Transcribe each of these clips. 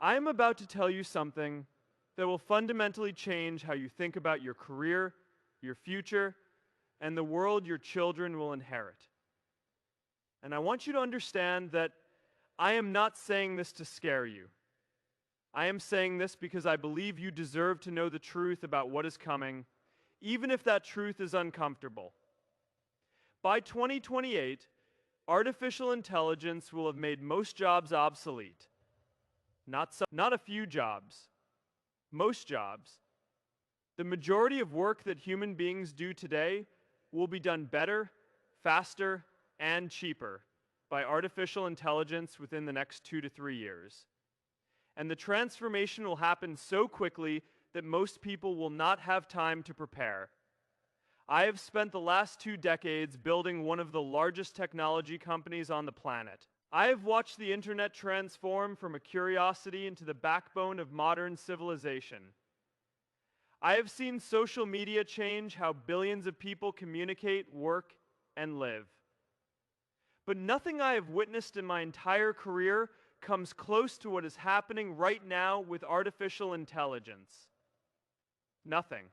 I am about to tell you something that will fundamentally change how you think about your career, your future, and the world your children will inherit. And I want you to understand that I am not saying this to scare you. I am saying this because I believe you deserve to know the truth about what is coming, even if that truth is uncomfortable. By 2028, artificial intelligence will have made most jobs obsolete. Not a few jobs, most jobs. The majority of work that human beings do today will be done better, faster, and cheaper by artificial intelligence within the next 2 to 3 years. And the transformation will happen so quickly that most people will not have time to prepare. I have spent the last 2 decades building one of the largest technology companies on the planet. I have watched the internet transform from a curiosity into the backbone of modern civilization. I have seen social media change how billions of people communicate, work, and live. But nothing I have witnessed in my entire career comes close to what is happening right now with artificial intelligence. Nothing.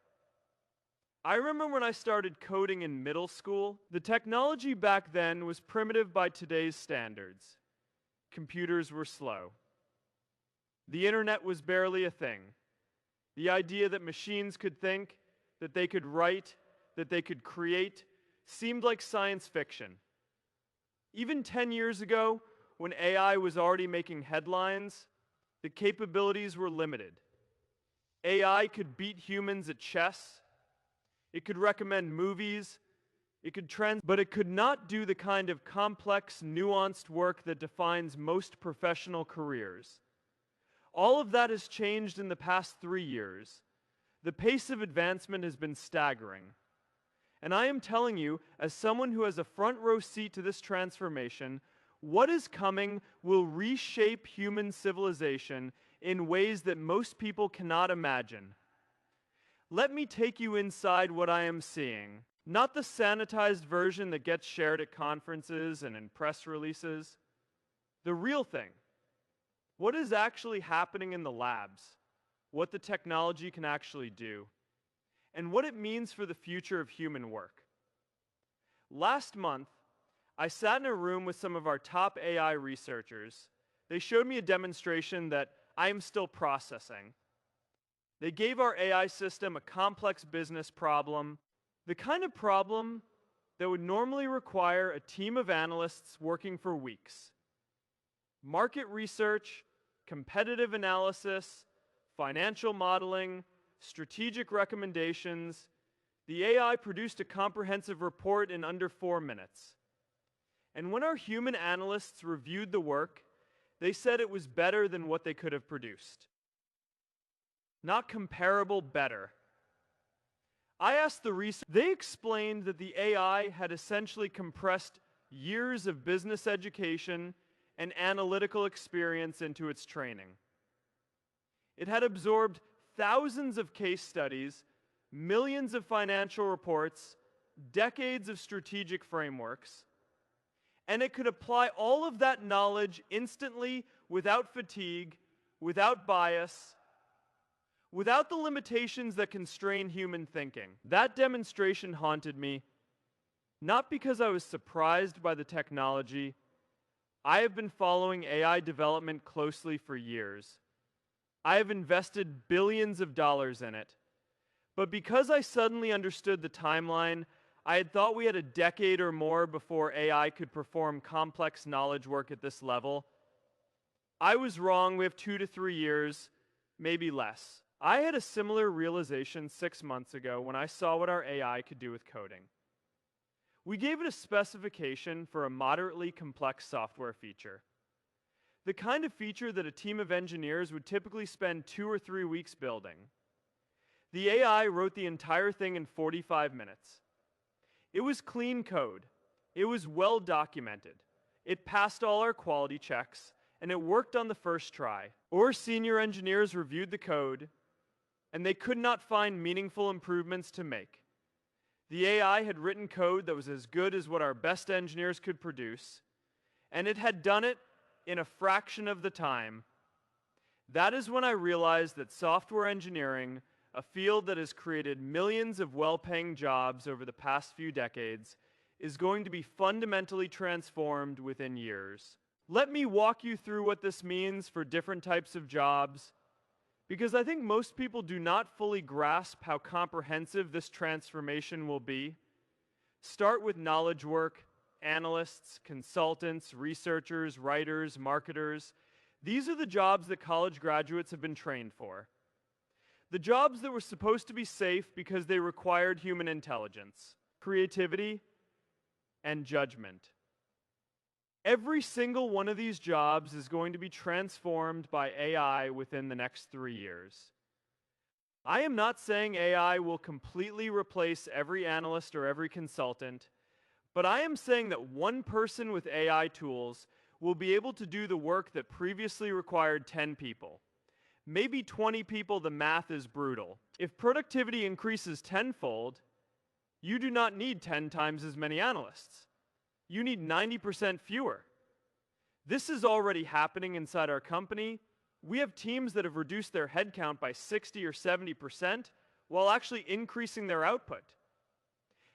I remember when I started coding in middle school, the technology back then was primitive by today's standards. Computers were slow. The internet was barely a thing. The idea that machines could think, that they could write, that they could create, seemed like science fiction. Even 10 years ago, when AI was already making headlines, the capabilities were limited. AI could beat humans at chess. It could recommend movies. But it could not do the kind of complex, nuanced work that defines most professional careers. All of that has changed in the past 3 years. The pace of advancement has been staggering. And I am telling you, as someone who has a front row seat to this transformation, what is coming will reshape human civilization in ways that most people cannot imagine. Let me take you inside what I am seeing, not the sanitized version that gets shared at conferences and in press releases. The real thing. What is actually happening in the labs, what the technology can actually do, and what it means for the future of human work. Last month, I sat in a room with some of our top AI researchers. They showed me a demonstration that I am still processing. They gave our AI system a complex business problem, the kind of problem that would normally require a team of analysts working for weeks. Market research, competitive analysis, financial modeling, strategic recommendations. The AI produced a comprehensive report in under 4 minutes. And when our human analysts reviewed the work, they said it was better than what they could have produced. Not comparable, better. I asked the researchers, they explained that the AI had essentially compressed years of business education and analytical experience into its training. It had absorbed thousands of case studies, millions of financial reports, decades of strategic frameworks, and it could apply all of that knowledge instantly, without fatigue, without bias, without the limitations that constrain human thinking. That demonstration haunted me, not because I was surprised by the technology. I have been following AI development closely for years. I have invested billions of dollars in it. But because I suddenly understood the timeline, I had thought we had a decade or more before AI could perform complex knowledge work at this level. I was wrong. We have 2 to 3 years, maybe less. I had a similar realization 6 months ago when I saw what our AI could do with coding. We gave it a specification for a moderately complex software feature. The kind of feature that a team of engineers would typically spend 2 or 3 weeks building. The AI wrote the entire thing in 45 minutes. It was clean code. It was well documented. It passed all our quality checks, and it worked on the first try. Our senior engineers reviewed the code, and they could not find meaningful improvements to make. The AI had written code that was as good as what our best engineers could produce, and it had done it in a fraction of the time. That is when I realized that software engineering, a field that has created millions of well-paying jobs over the past few decades, is going to be fundamentally transformed within years. Let me walk you through what this means for different types of jobs, because I think most people do not fully grasp how comprehensive this transformation will be. Start with knowledge work, analysts, consultants, researchers, writers, marketers. These are the jobs that college graduates have been trained for. The jobs that were supposed to be safe because they required human intelligence, creativity, and judgment. Every single one of these jobs is going to be transformed by AI within the next 3 years. I am not saying AI will completely replace every analyst or every consultant, but I am saying that one person with AI tools will be able to do the work that previously required 10 people. Maybe 20 people, the math is brutal. If productivity increases tenfold, you do not need 10 times as many analysts. You need 90% fewer. This is already happening inside our company. We have teams that have reduced their headcount by 60 or 70% while actually increasing their output.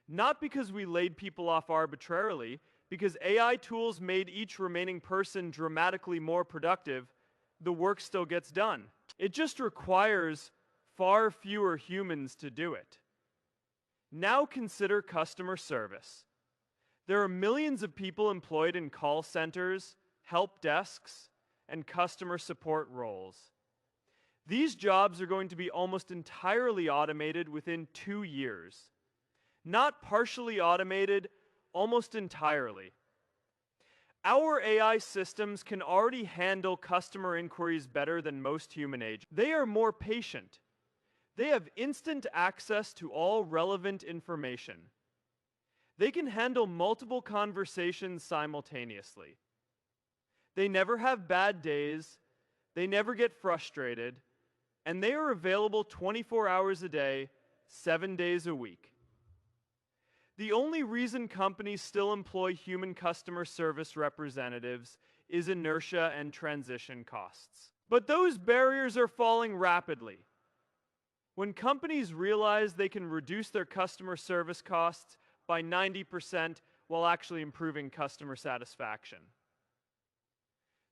Not because we laid people off arbitrarily, because AI tools made each remaining person dramatically more productive, the work still gets done. It just requires far fewer humans to do it. Now consider customer service. There are millions of people employed in call centers, help desks, and customer support roles. These jobs are going to be almost entirely automated within 2 years. Not partially automated, almost entirely. Our AI systems can already handle customer inquiries better than most human agents. They are more patient. They have instant access to all relevant information. They can handle multiple conversations simultaneously. They never have bad days, they never get frustrated, and they are available 24 hours a day, 7 days a week. The only reason companies still employ human customer service representatives is inertia and transition costs. But those barriers are falling rapidly. When companies realize they can reduce their customer service costs by 90% while actually improving customer satisfaction.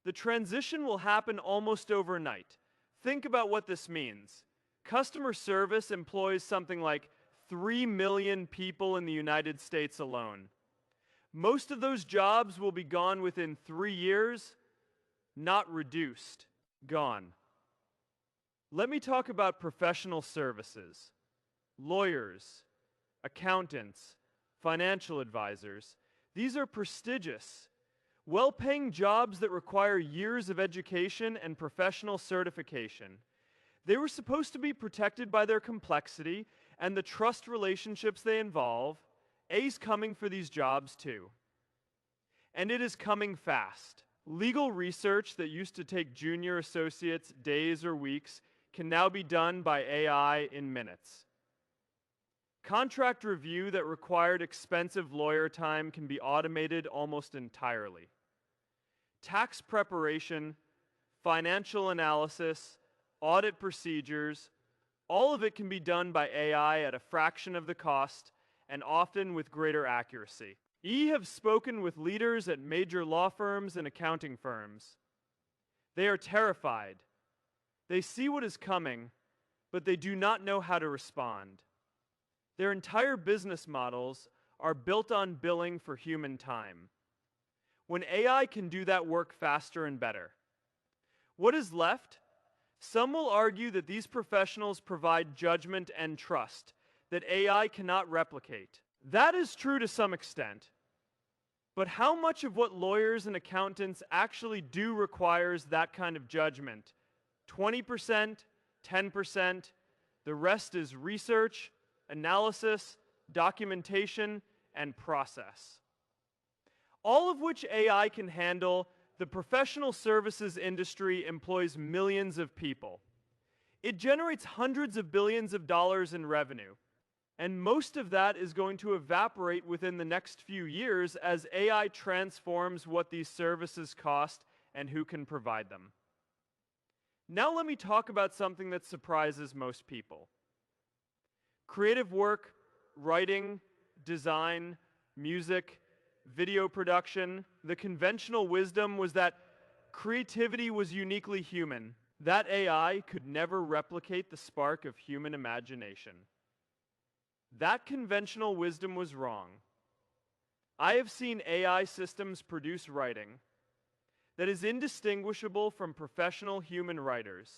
The transition will happen almost overnight. Think about what this means. Customer service employs something like 3 million people in the United States alone. Most of those jobs will be gone within 3 years, not reduced, gone. Let me talk about professional services, lawyers, accountants, financial advisors. These are prestigious, well-paying jobs that require years of education and professional certification. They were supposed to be protected by their complexity and the trust relationships they involve. A's coming for these jobs too. And it is coming fast. Legal research that used to take junior associates days or weeks can now be done by AI in minutes. Contract review that required expensive lawyer time can be automated almost entirely. Tax preparation, financial analysis, audit procedures, all of it can be done by AI at a fraction of the cost and often with greater accuracy. E have spoken with leaders at major law firms and accounting firms. They are terrified. They see what is coming, but they do not know how to respond. Their entire business models are built on billing for human time. When AI can do that work faster and better, what is left? Some will argue that these professionals provide judgment and trust that AI cannot replicate. That is true to some extent. But how much of what lawyers and accountants actually do requires that kind of judgment? 20%, 10%, the rest is research, analysis, documentation, and process. All of which AI can handle. The professional services industry employs millions of people. It generates hundreds of billions of dollars in revenue. And most of that is going to evaporate within the next few years as AI transforms what these services cost and who can provide them. Now let me talk about something that surprises most people. Creative work, writing, design, music, video production, the conventional wisdom was that creativity was uniquely human, that AI could never replicate the spark of human imagination. That conventional wisdom was wrong. I have seen AI systems produce writing that is indistinguishable from professional human writers.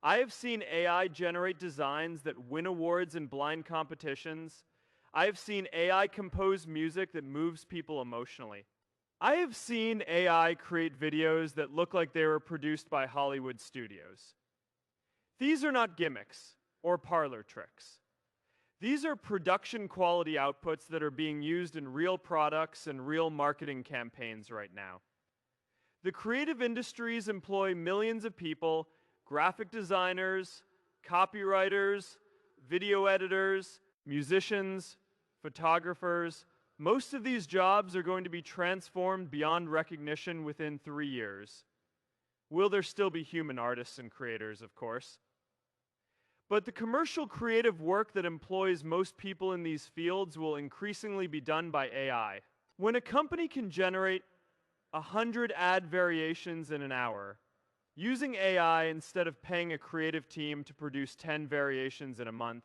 I have seen AI generate designs that win awards in blind competitions. I have seen AI compose music that moves people emotionally. I have seen AI create videos that look like they were produced by Hollywood studios. These are not gimmicks or parlor tricks. These are production quality outputs that are being used in real products and real marketing campaigns right now. The creative industries employ millions of people, graphic designers, copywriters, video editors, musicians, photographers. Most of these jobs are going to be transformed beyond recognition within 3 years. Will there still be human artists and creators, of course? But the commercial creative work that employs most people in these fields will increasingly be done by AI. When a company can generate 100 ad variations in an hour, using AI instead of paying a creative team to produce 10 variations in a month,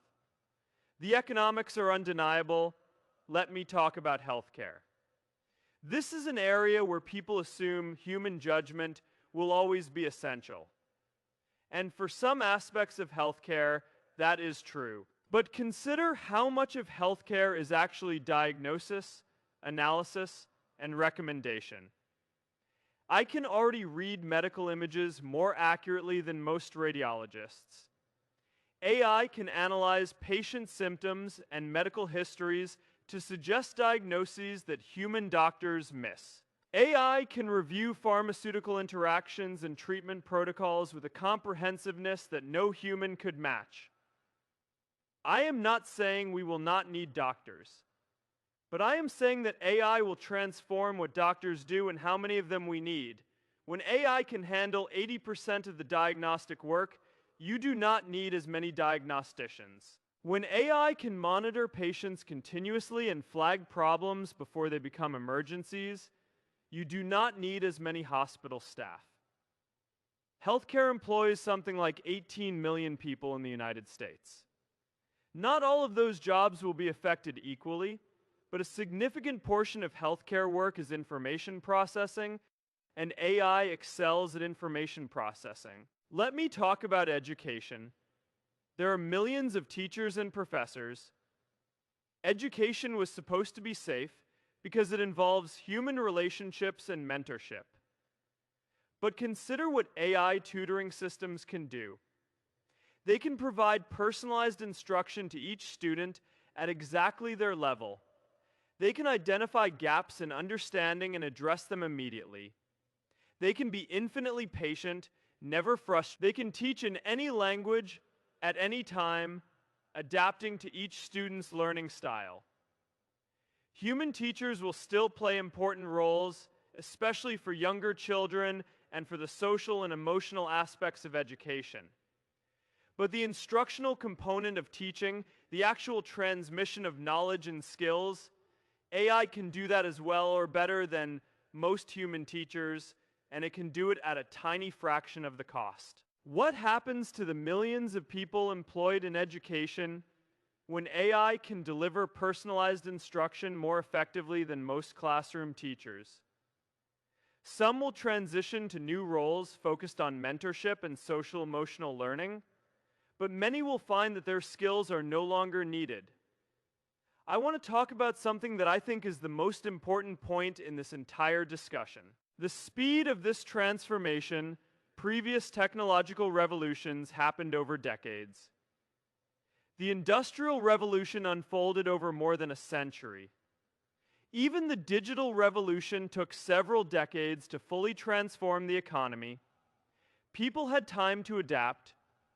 the economics are undeniable. Let me talk about healthcare. This is an area where people assume human judgment will always be essential. And for some aspects of healthcare, that is true. But consider how much of healthcare is actually diagnosis, analysis, and recommendation. I can already read medical images more accurately than most radiologists. AI can analyze patient symptoms and medical histories to suggest diagnoses that human doctors miss. AI can review pharmaceutical interactions and treatment protocols with a comprehensiveness that no human could match. I am not saying we will not need doctors, but I am saying that AI will transform what doctors do and how many of them we need. When AI can handle 80% of the diagnostic work, you do not need as many diagnosticians. When AI can monitor patients continuously and flag problems before they become emergencies, you do not need as many hospital staff. Healthcare employs something like 18 million people in the United States. Not all of those jobs will be affected equally, but a significant portion of healthcare work is information processing, and AI excels at information processing. Let me talk about education. There are millions of teachers and professors. Education was supposed to be safe because it involves human relationships and mentorship. But consider what AI tutoring systems can do. They can provide personalized instruction to each student at exactly their level. They can identify gaps in understanding and address them immediately. They can be infinitely patient, never frustrated. They can teach in any language, at any time, adapting to each student's learning style. Human teachers will still play important roles, especially for younger children and for the social and emotional aspects of education. But the instructional component of teaching, the actual transmission of knowledge and skills, AI can do that as well or better than most human teachers, and it can do it at a tiny fraction of the cost. What happens to the millions of people employed in education when AI can deliver personalized instruction more effectively than most classroom teachers? Some will transition to new roles focused on mentorship and social-emotional learning, but many will find that their skills are no longer needed. I want to talk about something that I think is the most important point in this entire discussion. The speed of this transformation. Previous technological revolutions happened over decades. The Industrial Revolution unfolded over more than a century. Even the digital revolution took several decades to fully transform the economy. People had time to adapt.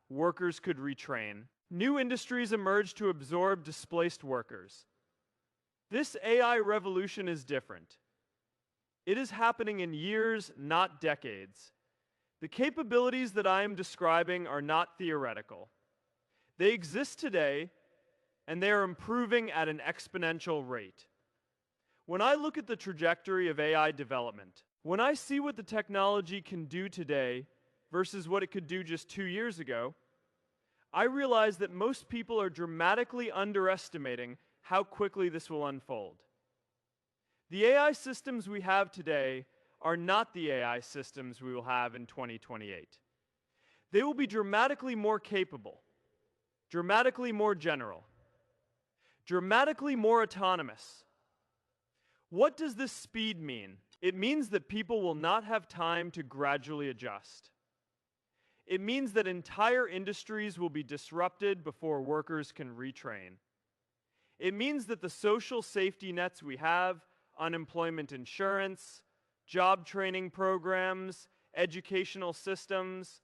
Workers could retrain. New industries emerged to absorb displaced workers. This AI revolution is different. It is happening in years, not decades. The capabilities that I am describing are not theoretical. They exist today, and they are improving at an exponential rate. When I look at the trajectory of AI development, when I see what the technology can do today versus what it could do just 2 years ago, I realize that most people are dramatically underestimating how quickly this will unfold. The AI systems we have today are not the AI systems we will have in 2028. They will be dramatically more capable, dramatically more general, dramatically more autonomous. What does this speed mean? It means that people will not have time to gradually adjust. It means that entire industries will be disrupted before workers can retrain. It means that the social safety nets we have, unemployment insurance, job training programs, educational systems,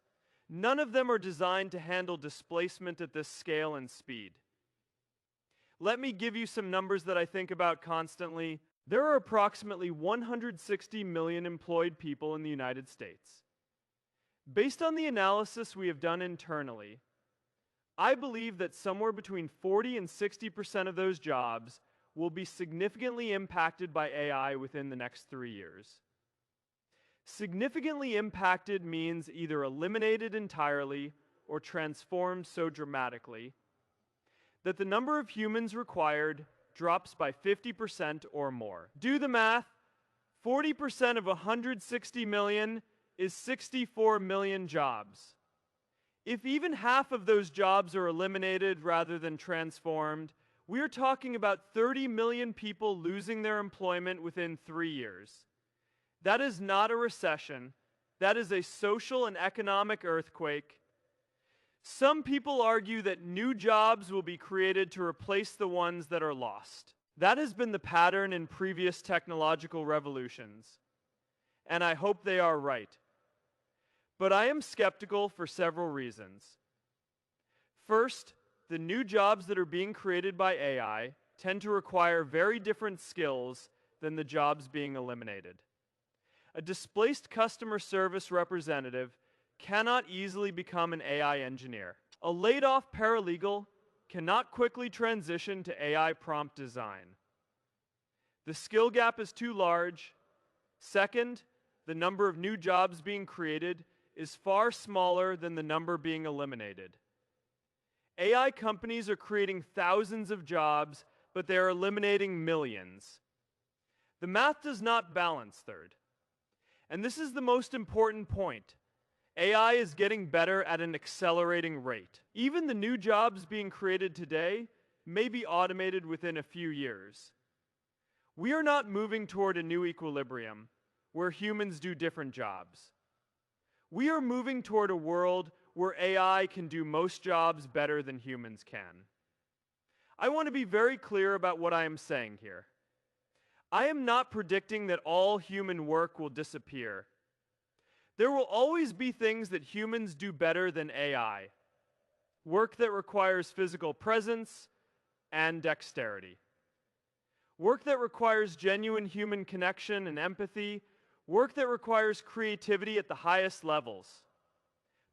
none of them are designed to handle displacement at this scale and speed. Let me give you some numbers that I think about constantly. There are approximately 160 million employed people in the United States. Based on the analysis we have done internally, I believe that somewhere between 40 and 60% of those jobs will be significantly impacted by AI within the next 3 years. Significantly impacted means either eliminated entirely or transformed so dramatically that the number of humans required drops by 50% or more. Do the math. 40% of 160 million is 64 million jobs. If even half of those jobs are eliminated rather than transformed, we are talking about 30 million people losing their employment within 3 years. That is not a recession. That is a social and economic earthquake. Some people argue that new jobs will be created to replace the ones that are lost. That has been the pattern in previous technological revolutions, and I hope they are right. But I am skeptical for several reasons. First, the new jobs that are being created by AI tend to require very different skills than the jobs being eliminated. A displaced customer service representative cannot easily become an AI engineer. A laid-off paralegal cannot quickly transition to AI prompt design. The skill gap is too large. Second, the number of new jobs being created is far smaller than the number being eliminated. AI companies are creating thousands of jobs, but they are eliminating millions. The math does not balance, third. And this is the most important point. AI is getting better at an accelerating rate. Even the new jobs being created today may be automated within a few years. We are not moving toward a new equilibrium where humans do different jobs. We are moving toward a world where AI can do most jobs better than humans can. I want to be very clear about what I am saying here. I am not predicting that all human work will disappear. There will always be things that humans do better than AI. Work that requires physical presence and dexterity. Work that requires genuine human connection and empathy. Work that requires creativity at the highest levels.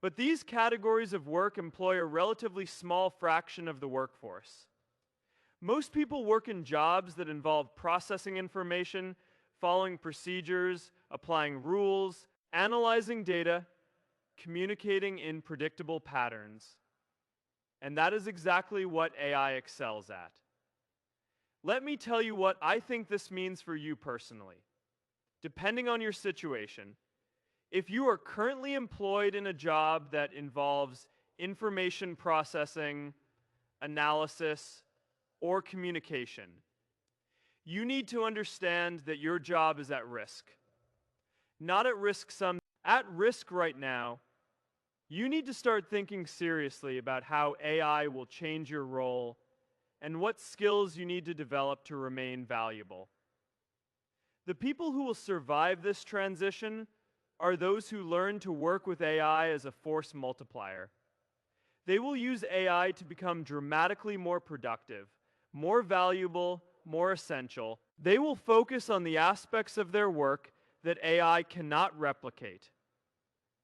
But these categories of work employ a relatively small fraction of the workforce. Most people work in jobs that involve processing information, following procedures, applying rules, analyzing data, communicating in predictable patterns. And that is exactly what AI excels at. Let me tell you what I think this means for you personally. Depending on your situation, if you are currently employed in a job that involves information processing, analysis, or communication, you need to understand that your job is at risk. Not at risk some, at risk right now. You need to start thinking seriously about how AI will change your role and what skills you need to develop to remain valuable. The people who will survive this transition are those who learn to work with AI as a force multiplier. They will use AI to become dramatically more productive, more valuable, more essential. They will focus on the aspects of their work that AI cannot replicate.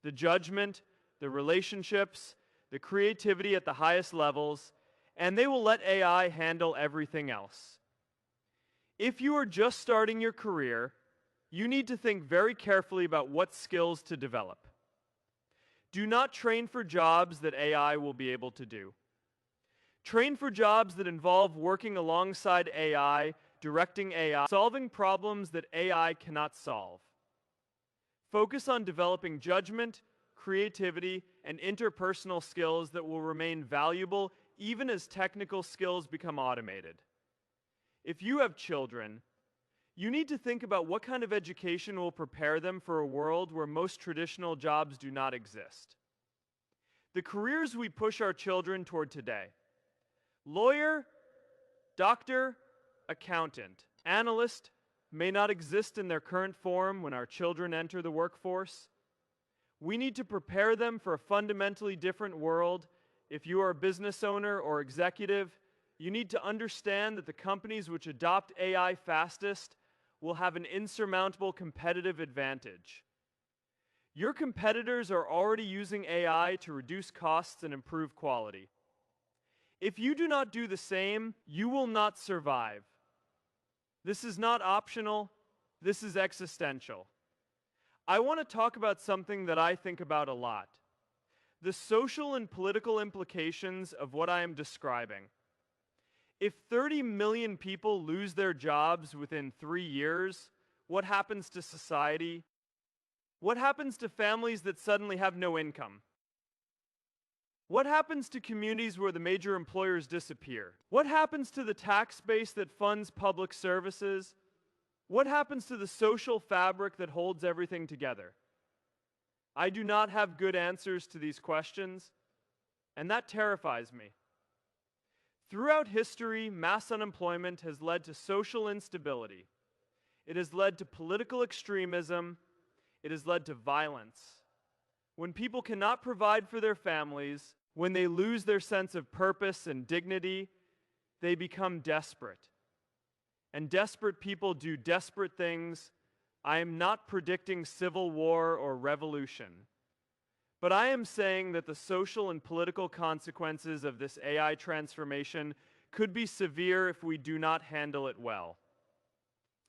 the judgment, the relationships, the creativity at the highest levels, and they will let AI handle everything else. If you are just starting your career, you need to think very carefully about what skills to develop. Do not train for jobs that AI will be able to do. Train for jobs that involve working alongside AI, directing AI, solving problems that AI cannot solve. Focus on developing judgment, creativity, and interpersonal skills that will remain valuable even as technical skills become automated. If you have children, you need to think about what kind of education will prepare them for a world where most traditional jobs do not exist. The careers we push our children toward today: lawyer, doctor, accountant, analyst, may not exist in their current form when our children enter the workforce. We need to prepare them for a fundamentally different world. If you are a business owner or executive, you need to understand that the companies which adopt AI fastest will have an insurmountable competitive advantage. Your competitors are already using AI to reduce costs and improve quality. If you do not do the same, you will not survive. This is not optional, this is existential. I want to talk about something that I think about a lot: the social and political implications of what I am describing. If 30 million people lose their jobs within 3 years, what happens to society? What happens to families that suddenly have no income? What happens to communities where the major employers disappear? What happens to the tax base that funds public services? What happens to the social fabric that holds everything together? I do not have good answers to these questions, and that terrifies me. Throughout history, mass unemployment has led to social instability. It has led to political extremism. It has led to violence. When people cannot provide for their families, when they lose their sense of purpose and dignity, they become desperate. And desperate people do desperate things. I am not predicting civil war or revolution, but I am saying that the social and political consequences of this AI transformation could be severe if we do not handle it well.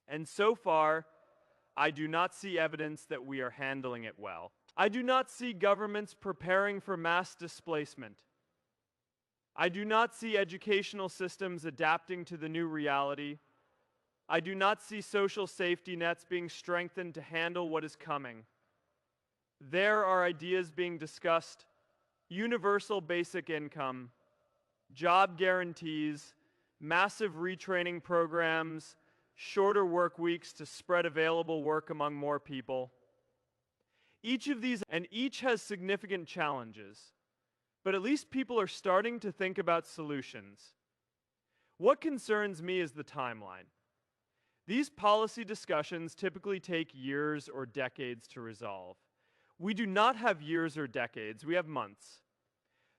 And so far, I do not see evidence that we are handling it well. I do not see governments preparing for mass displacement. I do not see educational systems adapting to the new reality. I do not see social safety nets being strengthened to handle what is coming. There are ideas being discussed: universal basic income, job guarantees, massive retraining programs, shorter work weeks to spread available work among more people. Each of these, and each has significant challenges, but at least people are starting to think about solutions. What concerns me is the timeline. These policy discussions typically take years or decades to resolve. We do not have years or decades, we have months.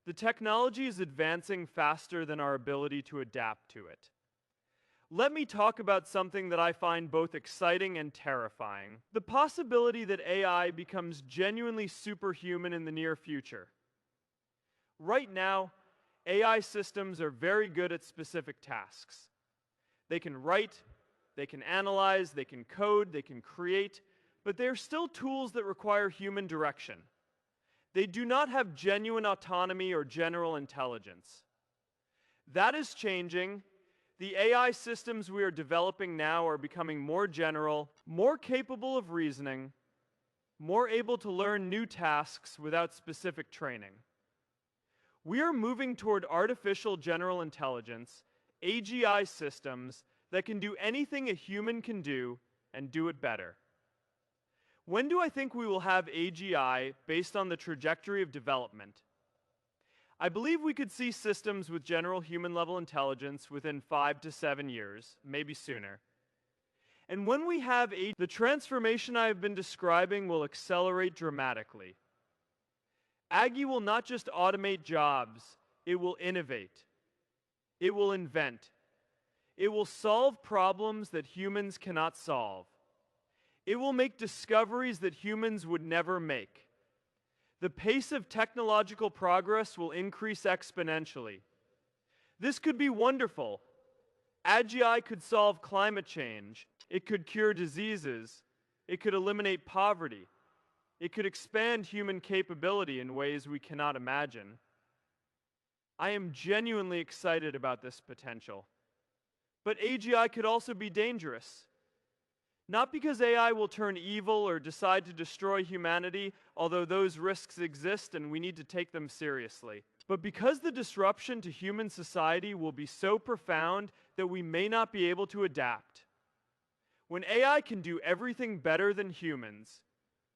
The technology is advancing faster than our ability to adapt to it. Let me talk about something that I find both exciting and terrifying: the possibility that AI becomes genuinely superhuman in the near future. Right now, AI systems are very good at specific tasks. They can write, they can analyze, they can code, they can create, but they are still tools that require human direction. They do not have genuine autonomy or general intelligence. That is changing. The AI systems we are developing now are becoming more general, more capable of reasoning, more able to learn new tasks without specific training. We are moving toward artificial general intelligence, AGI systems that can do anything a human can do and do it better. When do I think we will have AGI based on the trajectory of development? I believe we could see systems with general human-level intelligence within 5 to 7 years, maybe sooner. And when we have AGI, the transformation I have been describing will accelerate dramatically. AGI will not just automate jobs, it will innovate. It will invent. It will solve problems that humans cannot solve. It will make discoveries that humans would never make. The pace of technological progress will increase exponentially. This could be wonderful. AGI could solve climate change. It could cure diseases. It could eliminate poverty. It could expand human capability in ways we cannot imagine. I am genuinely excited about this potential. But AGI could also be dangerous. Not because AI will turn evil or decide to destroy humanity, although those risks exist and we need to take them seriously, but because the disruption to human society will be so profound that we may not be able to adapt. When AI can do everything better than humans,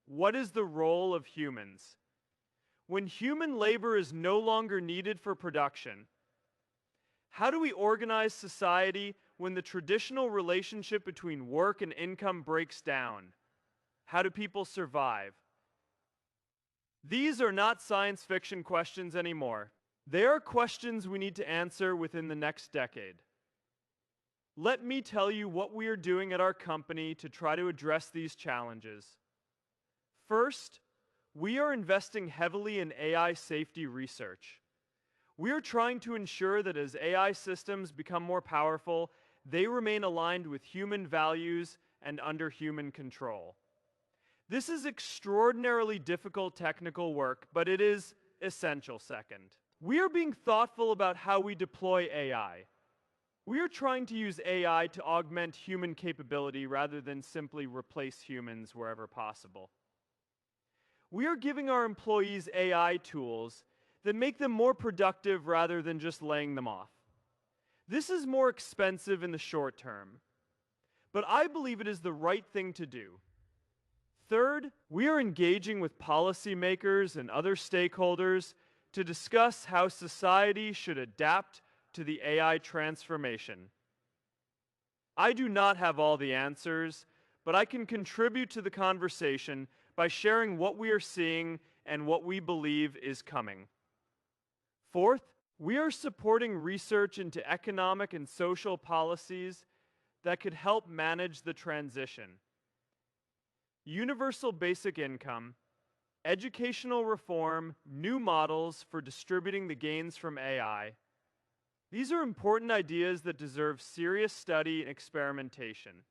what is the role of humans? When human labor is no longer needed for production, how do we organize society when the traditional relationship between work and income breaks down? How do people survive? These are not science fiction questions anymore. They are questions we need to answer within the next decade. Let me tell you what we are doing at our company to try to address these challenges. First, we are investing heavily in AI safety research. We are trying to ensure that as AI systems become more powerful, they remain aligned with human values and under human control. This is extraordinarily difficult technical work, but it is essential. Second, we are being thoughtful about how we deploy AI. We are trying to use AI to augment human capability rather than simply replace humans wherever possible. We are giving our employees AI tools that make them more productive rather than just laying them off. This is more expensive in the short term, but I believe it is the right thing to do. Third, we are engaging with policymakers and other stakeholders to discuss how society should adapt to the AI transformation. I do not have all the answers, but I can contribute to the conversation by sharing what we are seeing and what we believe is coming. Fourth, we are supporting research into economic and social policies that could help manage the transition. Universal basic income, educational reform, new models for distributing the gains from AI. These are important ideas that deserve serious study and experimentation.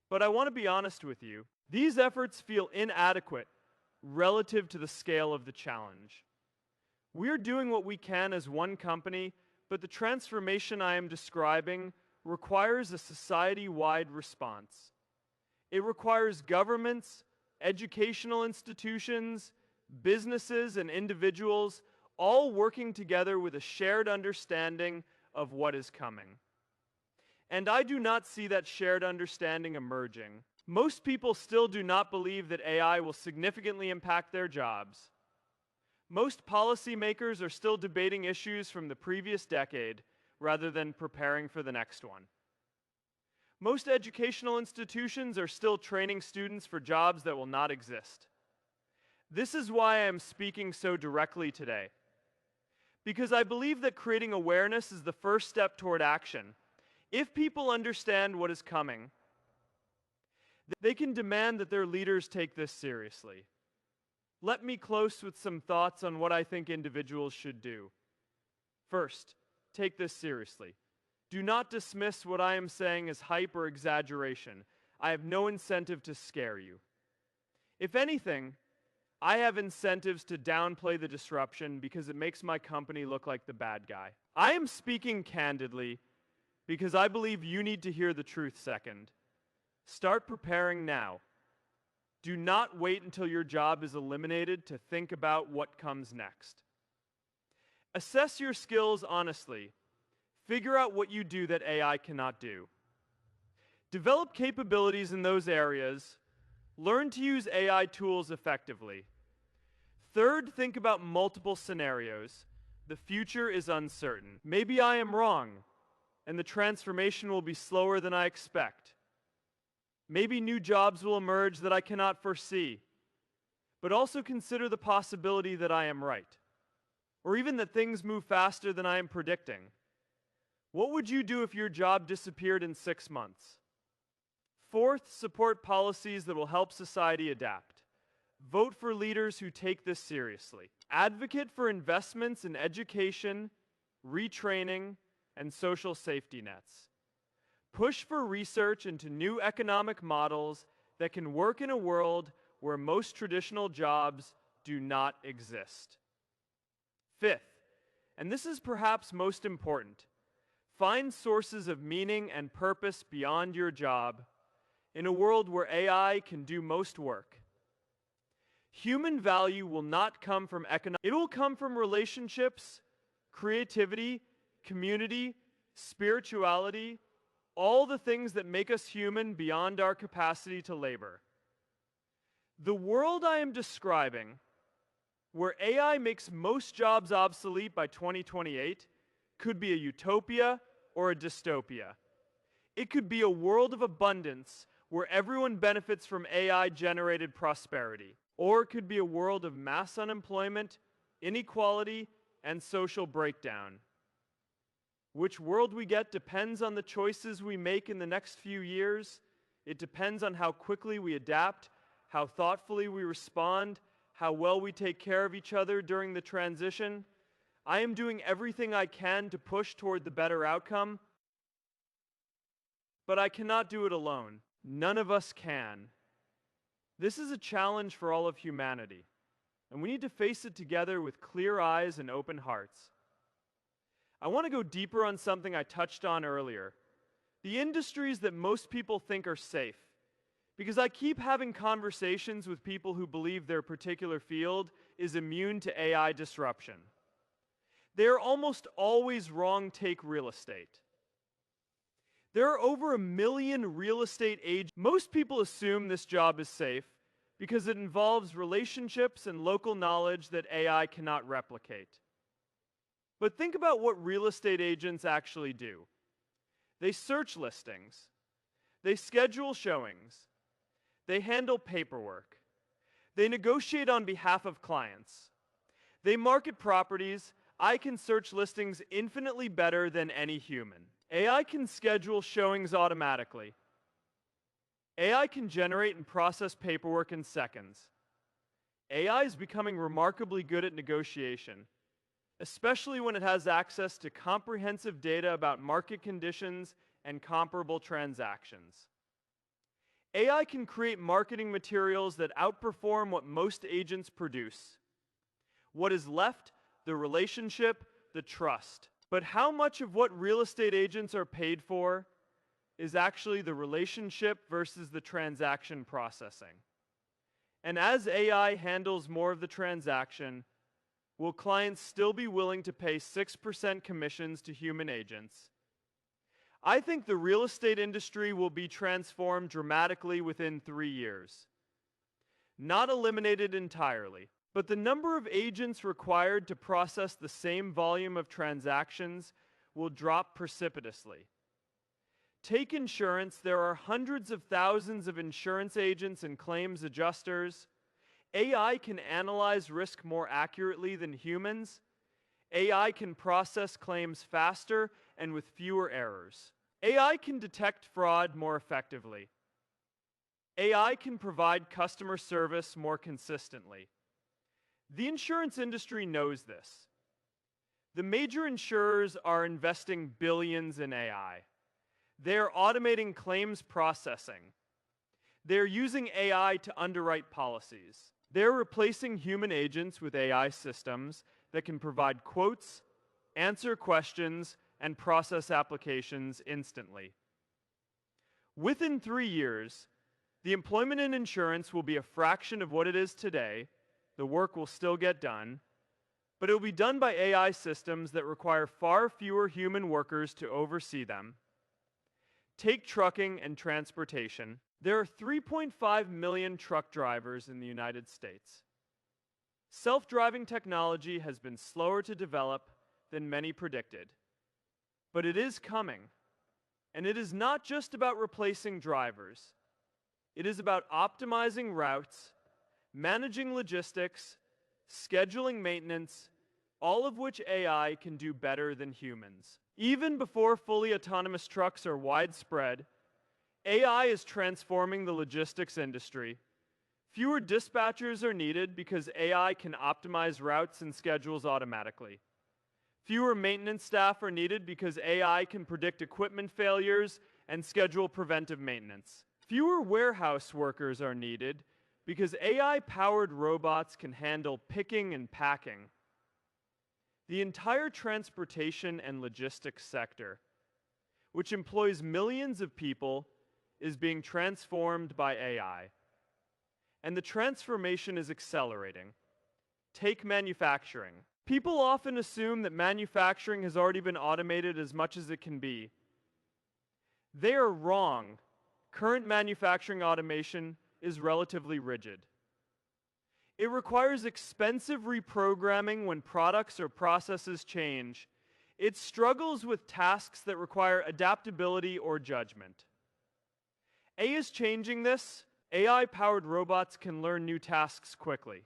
But I want to be honest with you, these efforts feel inadequate relative to the scale of the challenge. We are doing what we can as one company, but the transformation I am describing requires a society-wide response. It requires governments, educational institutions, businesses, and individuals all working together with a shared understanding of what is coming. And I do not see that shared understanding emerging. Most people still do not believe that AI will significantly impact their jobs. Most policymakers are still debating issues from the previous decade rather than preparing for the next one. Most educational institutions are still training students for jobs that will not exist. This is why I am speaking so directly today. Because I believe that creating awareness is the first step toward action. If people understand what is coming, they can demand that their leaders take this seriously. Let me close with some thoughts on what I think individuals should do. First, take this seriously. Do not dismiss what I am saying as hype or exaggeration. I have no incentive to scare you. If anything, I have incentives to downplay the disruption because it makes my company look like the bad guy. I am speaking candidly because I believe you need to hear the truth second. Start preparing now. Do not wait until your job is eliminated to think about what comes next. Assess your skills honestly. Figure out what you do that AI cannot do. Develop capabilities in those areas. Learn to use AI tools effectively. Third, think about multiple scenarios. The future is uncertain. Maybe I am wrong, and the transformation will be slower than I expect. Maybe new jobs will emerge that I cannot foresee. But also consider the possibility that I am right, or even that things move faster than I am predicting. What would you do if your job disappeared in 6 months? Fourth, support policies that will help society adapt. Vote for leaders who take this seriously. Advocate for investments in education, retraining, and social safety nets. Push for research into new economic models that can work in a world where most traditional jobs do not exist. Fifth, and this is perhaps most important, find sources of meaning and purpose beyond your job in a world where AI can do most work. Human value will not come from economic, it will come from relationships, creativity, community, spirituality, all the things that make us human beyond our capacity to labor. The world I am describing, where AI makes most jobs obsolete by 2028, could be a utopia or a dystopia. It could be a world of abundance where everyone benefits from AI-generated prosperity. Or it could be a world of mass unemployment, inequality, and social breakdown. Which world we get depends on the choices we make in the next few years. It depends on how quickly we adapt, how thoughtfully we respond, how well we take care of each other during the transition. I am doing everything I can to push toward the better outcome, but I cannot do it alone. None of us can. This is a challenge for all of humanity, and we need to face it together with clear eyes and open hearts. I want to go deeper on something I touched on earlier, the industries that most people think are safe, because I keep having conversations with people who believe their particular field is immune to AI disruption. They are almost always wrong. Take real estate. There are over 1 million real estate agents. Most people assume this job is safe because it involves relationships and local knowledge that AI cannot replicate. But think about what real estate agents actually do. They search listings. They schedule showings. They handle paperwork. They negotiate on behalf of clients. They market properties. I can search listings infinitely better than any human. AI can schedule showings automatically. AI can generate and process paperwork in seconds. AI is becoming remarkably good at negotiation, especially when it has access to comprehensive data about market conditions and comparable transactions. AI can create marketing materials that outperform what most agents produce. What is left? The relationship, the trust. But how much of what real estate agents are paid for is actually the relationship versus the transaction processing? And as AI handles more of the transaction, will clients still be willing to pay 6% commissions to human agents? I think the real estate industry will be transformed dramatically within 3 years. Not eliminated entirely, but the number of agents required to process the same volume of transactions will drop precipitously. Take insurance. There are hundreds of thousands of insurance agents and claims adjusters. AI can analyze risk more accurately than humans. AI can process claims faster and with fewer errors. AI can detect fraud more effectively. AI can provide customer service more consistently. The insurance industry knows this. The major insurers are investing billions in AI. They are automating claims processing. They are using AI to underwrite policies. They're replacing human agents with AI systems that can provide quotes, answer questions, and process applications instantly. Within 3 years, the employment in insurance will be a fraction of what it is today. The work will still get done, but it will be done by AI systems that require far fewer human workers to oversee them. Take trucking and transportation. There are 3.5 million truck drivers in the United States. Self-driving technology has been slower to develop than many predicted, but it is coming. And it is not just about replacing drivers. It is about optimizing routes, managing logistics, scheduling maintenance, all of which AI can do better than humans. Even before fully autonomous trucks are widespread, AI is transforming the logistics industry, Fewer dispatchers are needed because AI can optimize routes and schedules automatically. Fewer maintenance staff are needed because AI can predict equipment failures and schedule preventive maintenance. Fewer warehouse workers are needed because AI-powered robots can handle picking and packing. The entire transportation and logistics sector, which employs millions of people, is being transformed by AI. And the transformation is accelerating. Take manufacturing. People often assume that manufacturing has already been automated as much as it can be. They are wrong. Current manufacturing automation is relatively rigid. It requires expensive reprogramming when products or processes change. It struggles with tasks that require adaptability or judgment. AI is changing this. AI-powered robots can learn new tasks quickly.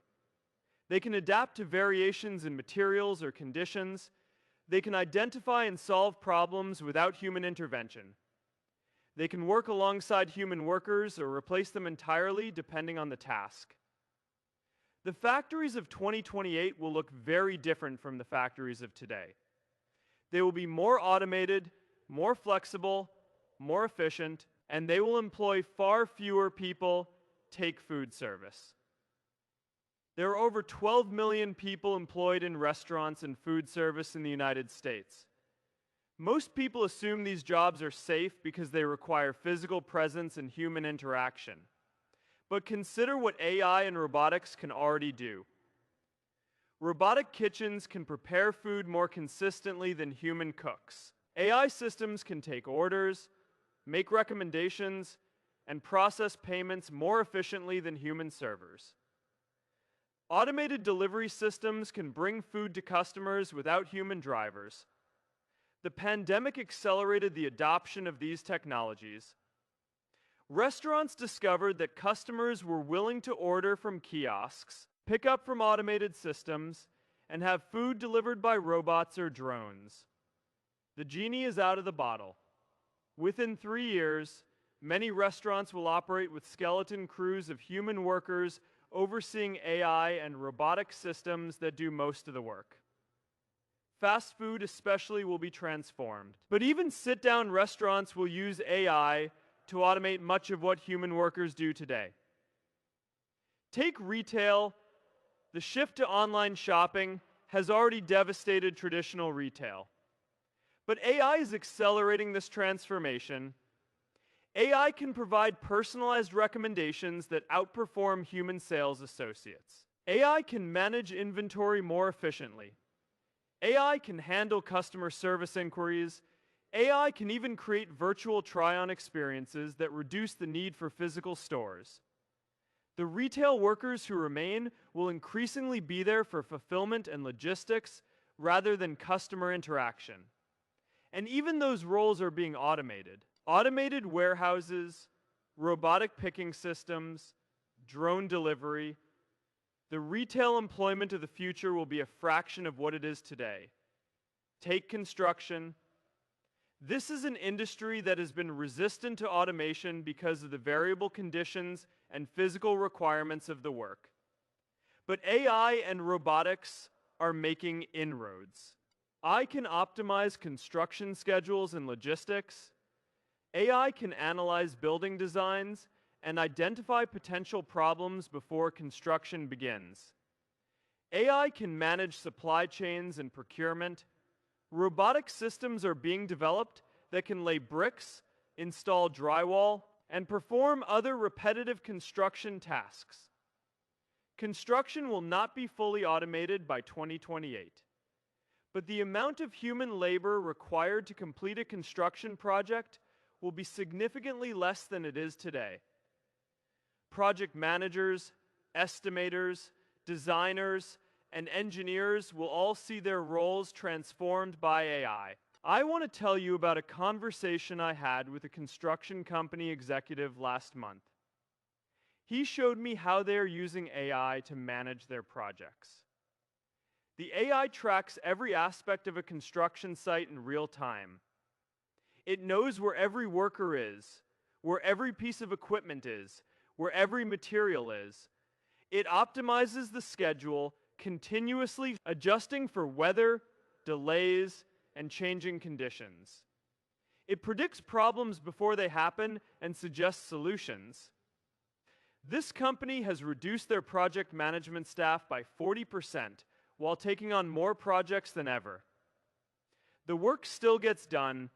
They can adapt to variations in materials or conditions. They can identify and solve problems without human intervention. They can work alongside human workers or replace them entirely depending on the task. The factories of 2028 will look very different from the factories of today. They will be more automated, more flexible, more efficient, and they will employ far fewer people. Take food service. There are over 12 million people employed in restaurants and food service in the United States. Most people assume these jobs are safe because they require physical presence and human interaction. But consider what AI and robotics can already do. Robotic kitchens can prepare food more consistently than human cooks. AI systems can take orders, make recommendations, and process payments more efficiently than human servers. Automated delivery systems can bring food to customers without human drivers. The pandemic accelerated the adoption of these technologies. Restaurants discovered that customers were willing to order from kiosks, pick up from automated systems, and have food delivered by robots or drones. The genie is out of the bottle. Within 3 years, many restaurants will operate with skeleton crews of human workers overseeing AI and robotic systems that do most of the work. Fast food especially will be transformed. But even sit-down restaurants will use AI to automate much of what human workers do today. Take retail. The shift to online shopping has already devastated traditional retail. But AI is accelerating this transformation. AI can provide personalized recommendations that outperform human sales associates. AI can manage inventory more efficiently. AI can handle customer service inquiries. AI can even create virtual try-on experiences that reduce the need for physical stores. The retail workers who remain will increasingly be there for fulfillment and logistics rather than customer interaction. And even those roles are being automated. Automated warehouses, robotic picking systems, drone delivery. The retail employment of the future will be a fraction of what it is today. Take construction. This is an industry that has been resistant to automation because of the variable conditions and physical requirements of the work. But AI and robotics are making inroads. I can optimize construction schedules and logistics. AI can analyze building designs and identify potential problems before construction begins. AI can manage supply chains and procurement. Robotic systems are being developed that can lay bricks, install drywall, and perform other repetitive construction tasks. Construction will not be fully automated by 2028. But the amount of human labor required to complete a construction project will be significantly less than it is today. Project managers, estimators, designers, and engineers will all see their roles transformed by AI. I want to tell you about a conversation I had with a construction company executive last month. He showed me how they are using AI to manage their projects. The AI tracks every aspect of a construction site in real time. It knows where every worker is, where every piece of equipment is, where every material is. It optimizes the schedule, continuously adjusting for weather, delays, and changing conditions. It predicts problems before they happen and suggests solutions. This company has reduced their project management staff by 40% while taking on more projects than ever. The work still gets done,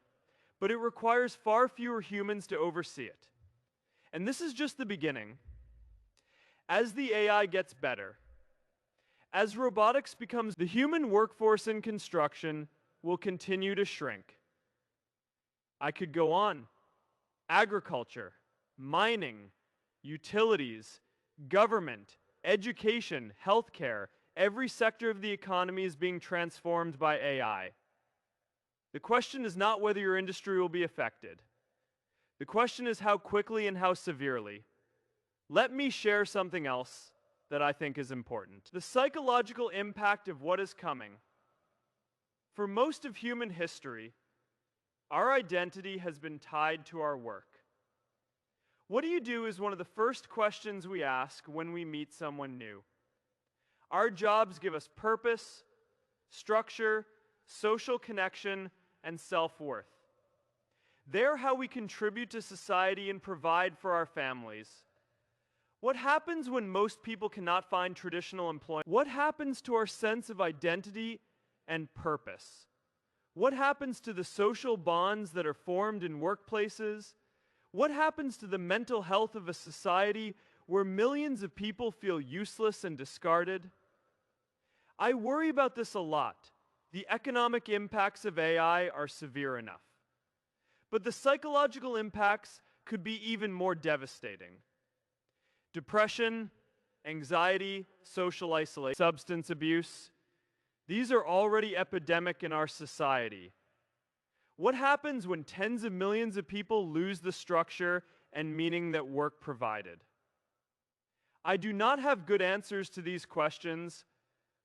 but it requires far fewer humans to oversee it. And this is just the beginning. As the AI gets better, as robotics becomes the human workforce in construction will continue to shrink. I could go on. Agriculture, mining, utilities, government, education, healthcare, every sector of the economy is being transformed by AI. The question is not whether your industry will be affected. The question is how quickly and how severely. Let me share something else that I think is important. The psychological impact of what is coming. For most of human history, our identity has been tied to our work. What do you do is one of the first questions we ask when we meet someone new. Our jobs give us purpose, structure, social connection, and self-worth. They're how we contribute to society and provide for our families. What happens when most people cannot find traditional employment? What happens to our sense of identity and purpose? What happens to the social bonds that are formed in workplaces? What happens to the mental health of a society where millions of people feel useless and discarded? I worry about this a lot. The economic impacts of AI are severe enough. But the psychological impacts could be even more devastating. Depression, anxiety, social isolation, substance abuse, these are already epidemic in our society. What happens when tens of millions of people lose the structure and meaning that work provided? I do not have good answers to these questions,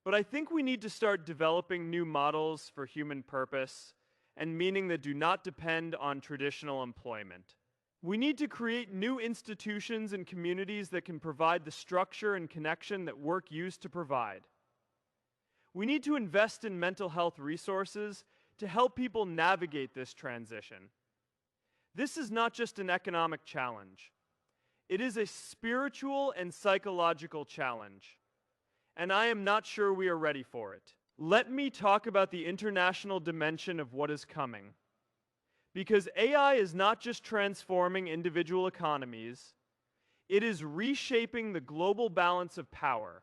but I think we need to start developing new models for human purpose and meaning that do not depend on traditional employment. We need to create new institutions and communities that can provide the structure and connection that work used to provide. We need to invest in mental health resources to help people navigate this transition. This is not just an economic challenge. It is a spiritual and psychological challenge, and I am not sure we are ready for it. Let me talk about the international dimension of what is coming. Because AI is not just transforming individual economies, it is reshaping the global balance of power.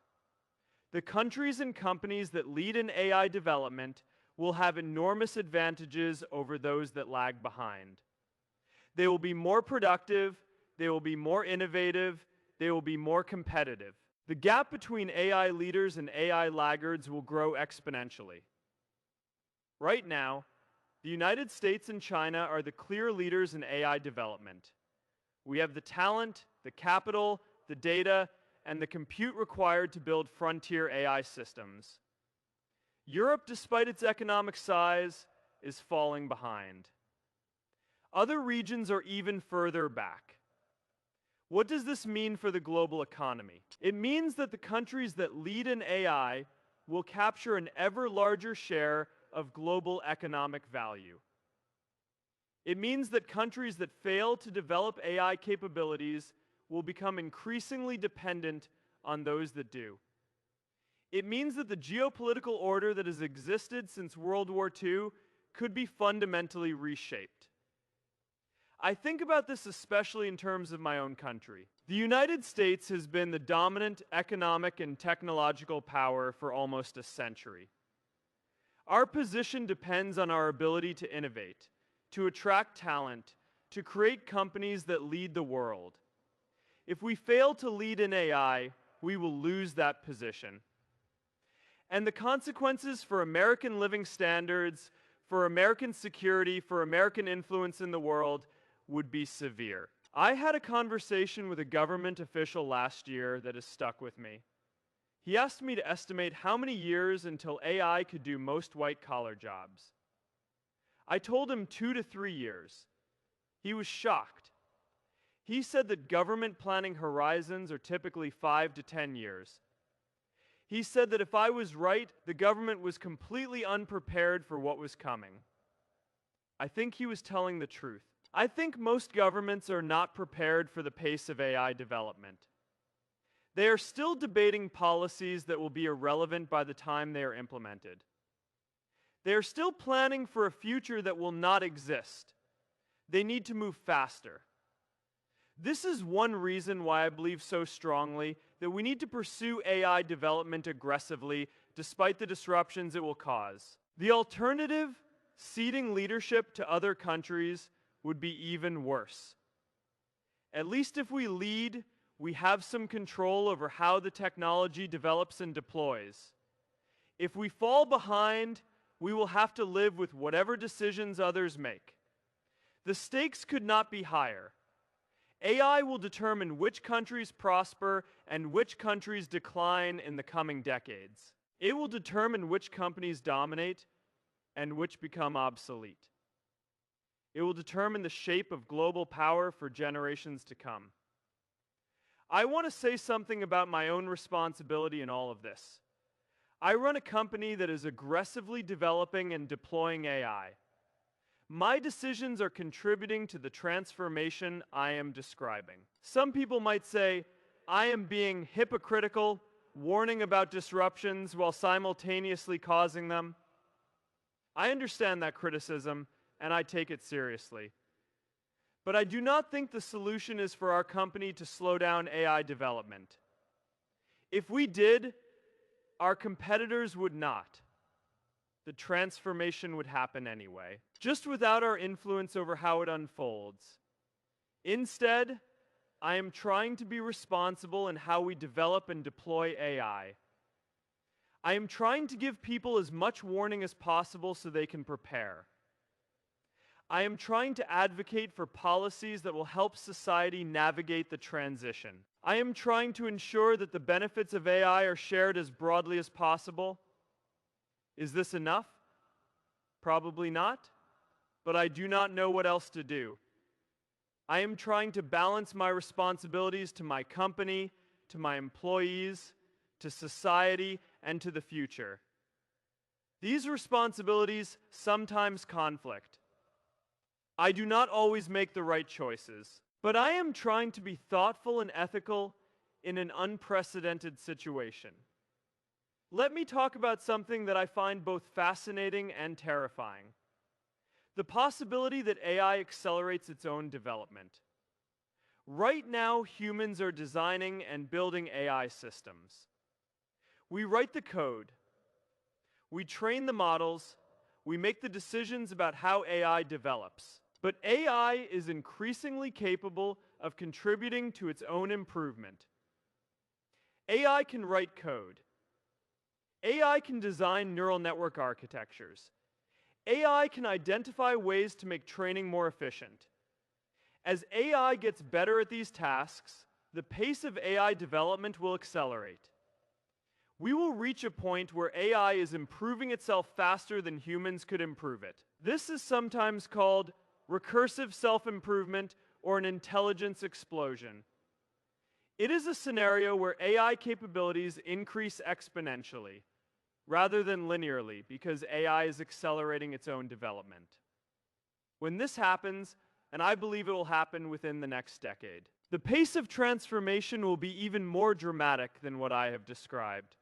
The countries and companies that lead in AI development will have enormous advantages over those that lag behind. They will be more productive, they will be more innovative, they will be more competitive. The gap between AI leaders and AI laggards will grow exponentially. Right now, the United States and China are the clear leaders in AI development. We have the talent, the capital, the data, and the compute required to build frontier AI systems. Europe, despite its economic size, is falling behind. Other regions are even further back. What does this mean for the global economy? It means that the countries that lead in AI will capture an ever larger share of global economic value. It means that countries that fail to develop AI capabilities will become increasingly dependent on those that do. It means that the geopolitical order that has existed since World War II could be fundamentally reshaped. I think about this especially in terms of my own country. The United States has been the dominant economic and technological power for almost a century. Our position depends on our ability to innovate, to attract talent, to create companies that lead the world. If we fail to lead in AI, we will lose that position. And the consequences for American living standards, for American security, for American influence in the world would be severe. I had a conversation with a government official last year that has stuck with me. He asked me to estimate how many years until AI could do most white-collar jobs. I told him 2 to 3 years. He was shocked. He said that government planning horizons are typically 5 to 10 years. He said that if I was right, the government was completely unprepared for what was coming. I think he was telling the truth. I think most governments are not prepared for the pace of AI development. They are still debating policies that will be irrelevant by the time they are implemented. They are still planning for a future that will not exist. They need to move faster. This is one reason why I believe so strongly that we need to pursue AI development aggressively despite the disruptions it will cause. The alternative, ceding leadership to other countries, would be even worse. At least if we lead, we have some control over how the technology develops and deploys. If we fall behind, we will have to live with whatever decisions others make. The stakes could not be higher. AI will determine which countries prosper and which countries decline in the coming decades. It will determine which companies dominate and which become obsolete. It will determine the shape of global power for generations to come. I want to say something about my own responsibility in all of this. I run a company that is aggressively developing and deploying AI. My decisions are contributing to the transformation I am describing. Some people might say, I am being hypocritical, warning about disruptions while simultaneously causing them. I understand that criticism, and I take it seriously. But I do not think the solution is for our company to slow down AI development. If we did, our competitors would not. The transformation would happen anyway, just without our influence over how it unfolds. Instead, I am trying to be responsible in how we develop and deploy AI. I am trying to give people as much warning as possible so they can prepare. I am trying to advocate for policies that will help society navigate the transition. I am trying to ensure that the benefits of AI are shared as broadly as possible. Is this enough? Probably not, but I do not know what else to do. I am trying to balance my responsibilities to my company, to my employees, to society, and to the future. These responsibilities sometimes conflict. I do not always make the right choices, but I am trying to be thoughtful and ethical in an unprecedented situation. Let me talk about something that I find both fascinating and terrifying: the possibility that AI accelerates its own development. Right now, humans are designing and building AI systems. We write the code, we train the models, we make the decisions about how AI develops. But AI is increasingly capable of contributing to its own improvement. AI can write code. AI can design neural network architectures. AI can identify ways to make training more efficient. As AI gets better at these tasks, the pace of AI development will accelerate. We will reach a point where AI is improving itself faster than humans could improve it. This is sometimes called recursive self-improvement or an intelligence explosion. It is a scenario where AI capabilities increase exponentially, rather than linearly, because AI is accelerating its own development. When this happens, and I believe it will happen within the next decade, the pace of transformation will be even more dramatic than what I have described.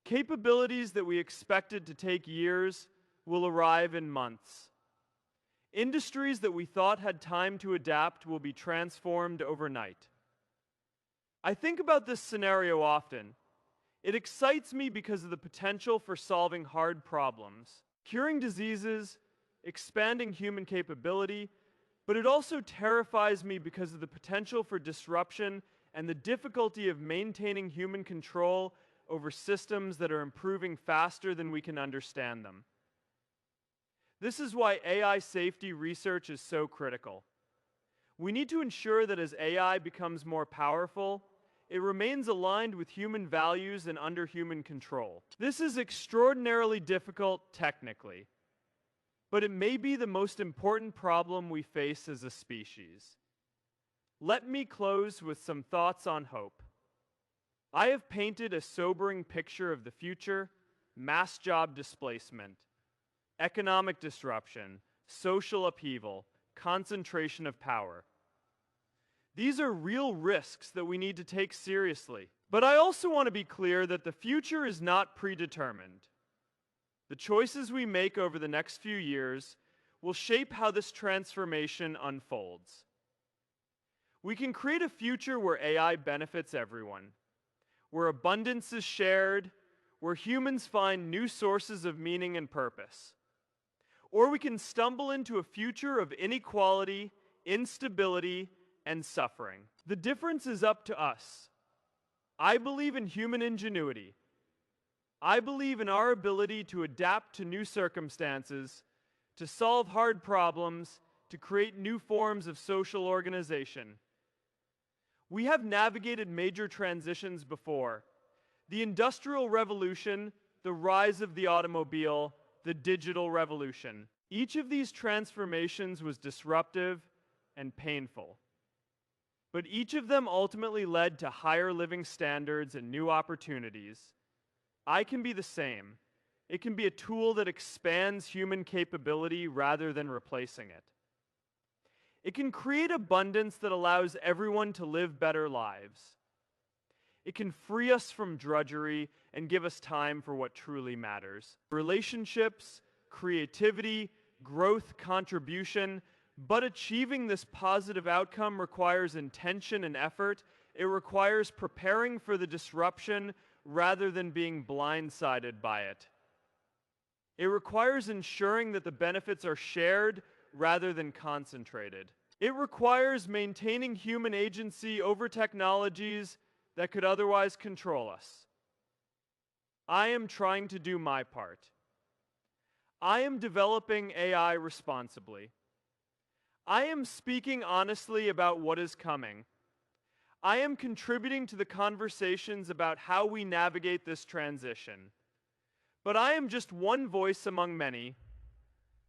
Capabilities that we expected to take years will arrive in months. Industries that we thought had time to adapt will be transformed overnight. I think about this scenario often. It excites me because of the potential for solving hard problems, curing diseases, expanding human capability, but it also terrifies me because of the potential for disruption and the difficulty of maintaining human control over systems that are improving faster than we can understand them. This is why AI safety research is so critical. We need to ensure that as AI becomes more powerful, it remains aligned with human values and under human control. This is extraordinarily difficult technically, but it may be the most important problem we face as a species. Let me close with some thoughts on hope. I have painted a sobering picture of the future: mass job displacement, economic disruption, social upheaval, concentration of power. These are real risks that we need to take seriously. But I also want to be clear that the future is not predetermined. The choices we make over the next few years will shape how this transformation unfolds. We can create a future where AI benefits everyone, where abundance is shared, where humans find new sources of meaning and purpose. Or we can stumble into a future of inequality, instability, and suffering. The difference is up to us. I believe in human ingenuity. I believe in our ability to adapt to new circumstances, to solve hard problems, to create new forms of social organization. We have navigated major transitions before: the Industrial Revolution, the rise of the automobile, the digital revolution. Each of these transformations was disruptive and painful. But each of them ultimately led to higher living standards and new opportunities. I can be the same. It can be a tool that expands human capability rather than replacing it. It can create abundance that allows everyone to live better lives. It can free us from drudgery and give us time for what truly matters: relationships, creativity, growth, contribution. But achieving this positive outcome requires intention and effort. It requires preparing for the disruption rather than being blindsided by it. It requires ensuring that the benefits are shared rather than concentrated. It requires maintaining human agency over technologies that could otherwise control us. I am trying to do my part. I am developing AI responsibly. I am speaking honestly about what is coming. I am contributing to the conversations about how we navigate this transition. But I am just one voice among many.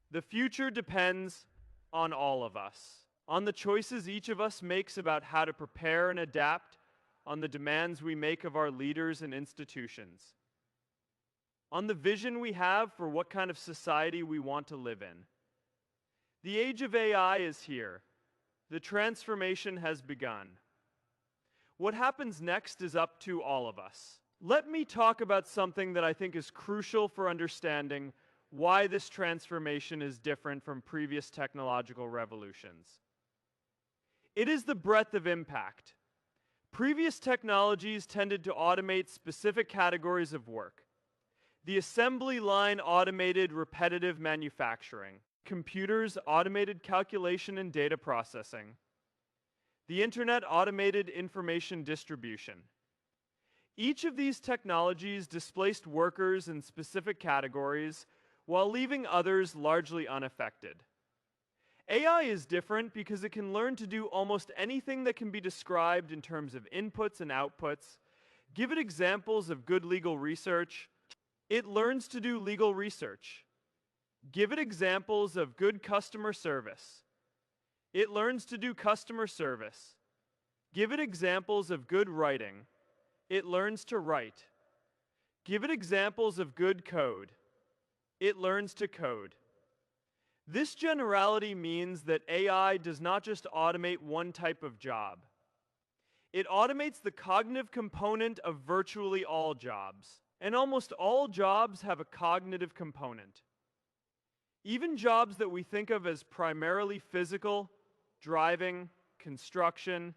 The future depends on all of us, on the choices each of us makes about how to prepare and adapt, on the demands we make of our leaders and institutions, on the vision we have for what kind of society we want to live in. The age of AI is here. The transformation has begun. What happens next is up to all of us. Let me talk about something that I think is crucial for understanding why this transformation is different from previous technological revolutions. It is the breadth of impact. Previous technologies tended to automate specific categories of work. The assembly line automated repetitive manufacturing. Computers automated calculation and data processing. The internet automated information distribution. Each of these technologies displaced workers in specific categories while leaving others largely unaffected. AI is different because it can learn to do almost anything that can be described in terms of inputs and outputs. Give it examples of good legal research. It learns to do legal research. Give it examples of good customer service. It learns to do customer service. Give it examples of good writing. It learns to write. Give it examples of good code. It learns to code. This generality means that AI does not just automate one type of job. It automates the cognitive component of virtually all jobs. And almost all jobs have a cognitive component. Even jobs that we think of as primarily physical, driving, construction,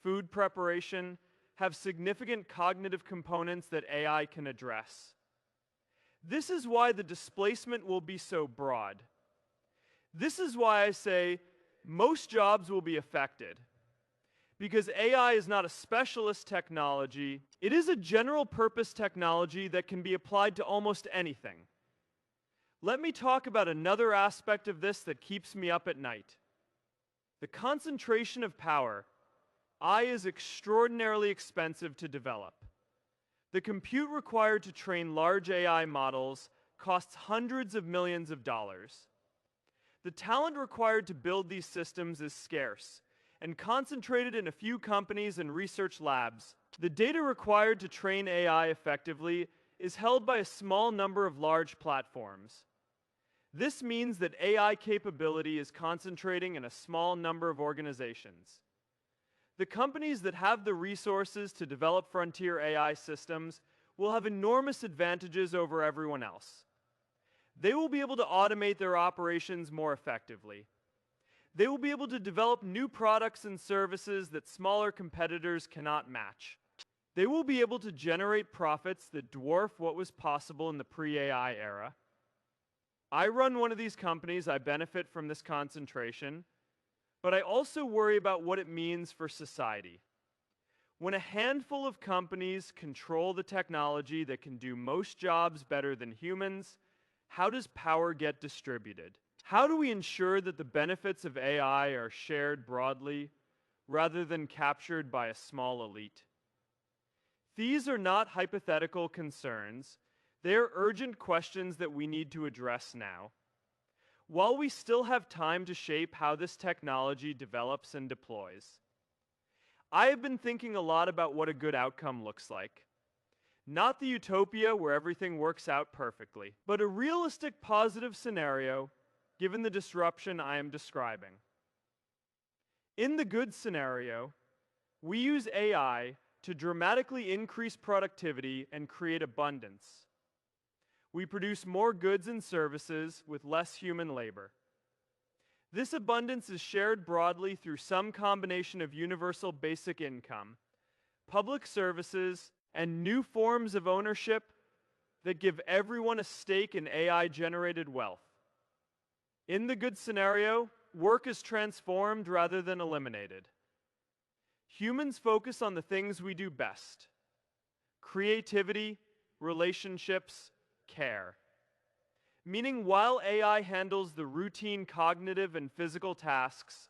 food preparation, have significant cognitive components that AI can address. This is why the displacement will be so broad. This is why I say most jobs will be affected. Because AI is not a specialist technology, it is a general purpose technology that can be applied to almost anything. Let me talk about another aspect of this that keeps me up at night. The concentration of power. AI is extraordinarily expensive to develop. The compute required to train large AI models costs hundreds of millions of dollars. The talent required to build these systems is scarce, and concentrated in a few companies and research labs. The data required to train AI effectively is held by a small number of large platforms. This means that AI capability is concentrating in a small number of organizations. The companies that have the resources to develop frontier AI systems will have enormous advantages over everyone else. They will be able to automate their operations more effectively. They will be able to develop new products and services that smaller competitors cannot match. They will be able to generate profits that dwarf what was possible in the pre-AI era. I run one of these companies. I benefit from this concentration, but I also worry about what it means for society. When a handful of companies control the technology that can do most jobs better than humans, how does power get distributed? How do we ensure that the benefits of AI are shared broadly rather than captured by a small elite? These are not hypothetical concerns. They are urgent questions that we need to address now. While we still have time to shape how this technology develops and deploys, I have been thinking a lot about what a good outcome looks like. Not the utopia where everything works out perfectly, but a realistic positive scenario given the disruption I am describing. In the good scenario, we use AI to dramatically increase productivity and create abundance. We produce more goods and services with less human labor. This abundance is shared broadly through some combination of universal basic income, public services, and new forms of ownership that give everyone a stake in AI-generated wealth. In the good scenario, work is transformed rather than eliminated. Humans focus on the things we do best: creativity, relationships, care. Meaning, while AI handles the routine cognitive and physical tasks,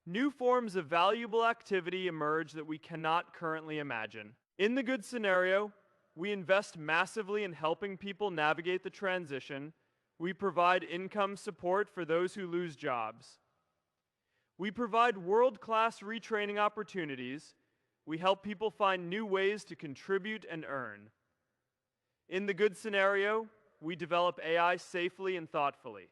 new forms of valuable activity emerge that we cannot currently imagine. In the good scenario, we invest massively in helping people navigate the transition. We provide income support for those who lose jobs. We provide world-class retraining opportunities. We help people find new ways to contribute and earn. In the good scenario, we develop AI safely and thoughtfully.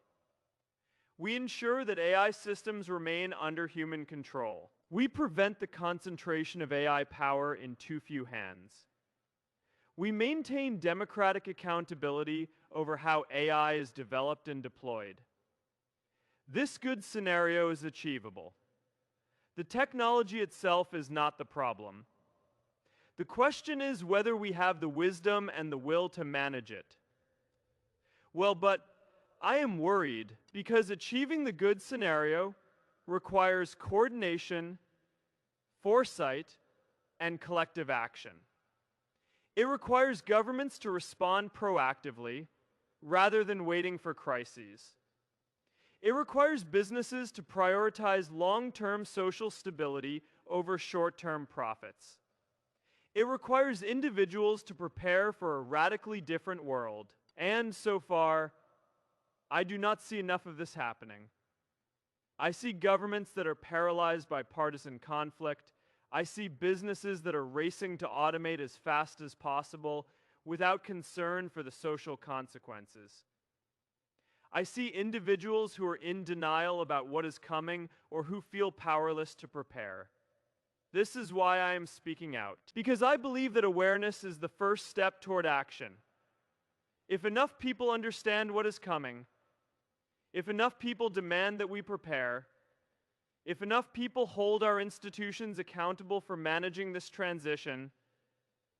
We ensure that AI systems remain under human control. We prevent the concentration of AI power in too few hands. We maintain democratic accountability over how AI is developed and deployed. This good scenario is achievable. The technology itself is not the problem. The question is whether we have the wisdom and the will to manage it. Well, but I am worried because achieving the good scenario requires coordination, foresight, and collective action. It requires governments to respond proactively rather than waiting for crises. It requires businesses to prioritize long-term social stability over short-term profits. It requires individuals to prepare for a radically different world. And so far, I do not see enough of this happening. I see governments that are paralyzed by partisan conflict. I see businesses that are racing to automate as fast as possible without concern for the social consequences. I see individuals who are in denial about what is coming or who feel powerless to prepare. This is why I am speaking out, because I believe that awareness is the first step toward action. If enough people understand what is coming, if enough people demand that we prepare, if enough people hold our institutions accountable for managing this transition,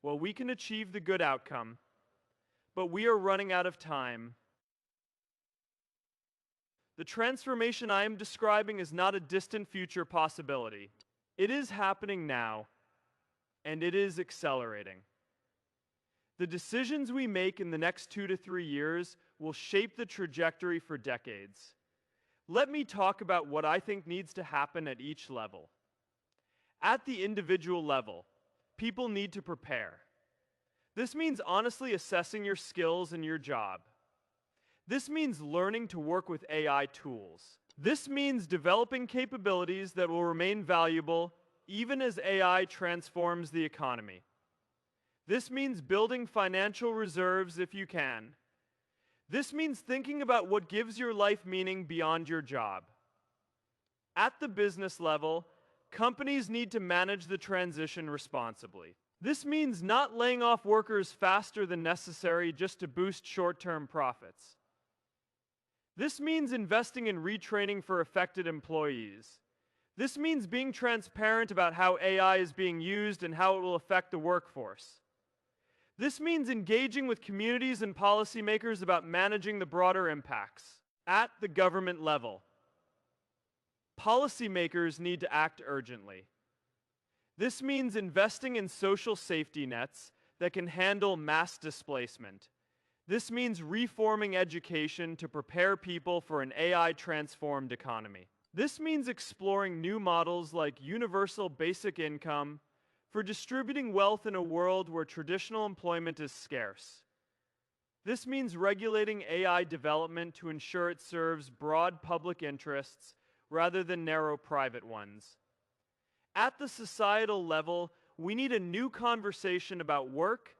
well, we can achieve the good outcome. But we are running out of time. The transformation I am describing is not a distant future possibility. It is happening now, and it is accelerating. The decisions we make in the next 2 to 3 years will shape the trajectory for decades. Let me talk about what I think needs to happen at each level. At the individual level, people need to prepare. This means honestly assessing your skills and your job. This means learning to work with AI tools. This means developing capabilities that will remain valuable even as AI transforms the economy. This means building financial reserves if you can. This means thinking about what gives your life meaning beyond your job. At the business level, companies need to manage the transition responsibly. This means not laying off workers faster than necessary just to boost short-term profits. This means investing in retraining for affected employees. This means being transparent about how AI is being used and how it will affect the workforce. This means engaging with communities and policymakers about managing the broader impacts. At the government level, policymakers need to act urgently. This means investing in social safety nets that can handle mass displacement. This means reforming education to prepare people for an AI-transformed economy. This means exploring new models like universal basic income for distributing wealth in a world where traditional employment is scarce. This means regulating AI development to ensure it serves broad public interests rather than narrow private ones. At the societal level, we need a new conversation about work,